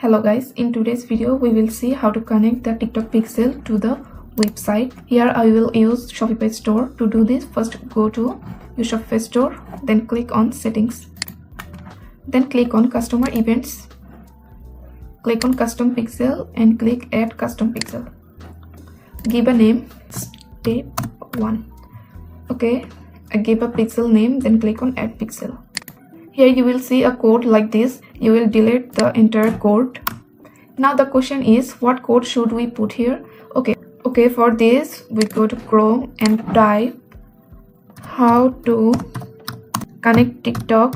Hello guys, in today's video we will see how to connect the TikTok pixel to the website. Here I will use Shopify store. To do this, first go to your Shopify store, then click on settings, then click on customer events, click on custom pixel and click add custom pixel. Give a name, step 1. Okay, I give a pixel name, then click on add pixel. Here you will see a code like this. You will delete the entire code. Now the question is, what code should we put here? Okay, for this we go to Chrome and type how to connect TikTok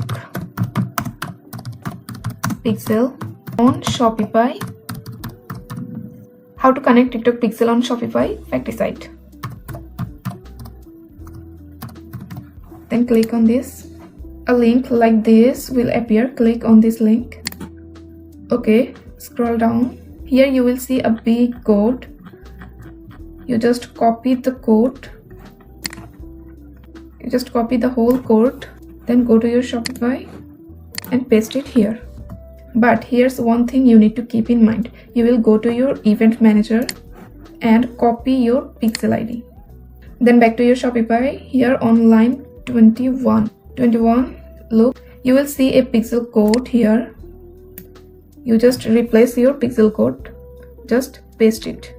pixel on Shopify. How to connect TikTok pixel on Shopify factory site. Then click on this. A link like this will appear. Click on this link. Okay, scroll down. Here you will see a big code. You just copy the code. You just copy the whole code. Then go to your Shopify and paste it here. But here's one thing you need to keep in mind. You will go to your event manager and copy your pixel ID. Then back to your Shopify. Here on line 21, look, you will see a pixel code here. You just replace your pixel code, just paste it.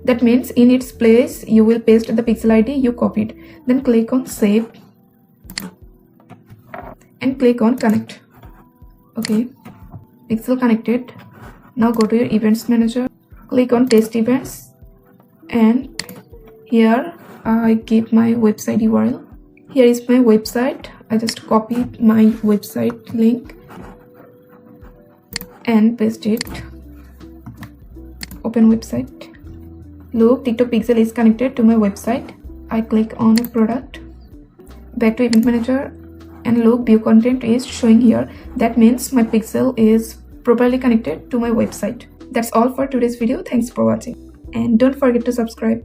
That means in its place you will paste the pixel ID you copied. Then click on save and click on connect. Okay, pixel connected. Now go to your events manager, click on test events, and here I give my website URL. Here is my website. I just copied my website link and paste it. Open website. Look, TikTok pixel is connected to my website. I click on a product. Back to event manager, and look, view content is showing here. That means my pixel is properly connected to my website. That's all for today's video. Thanks for watching, and don't forget to subscribe.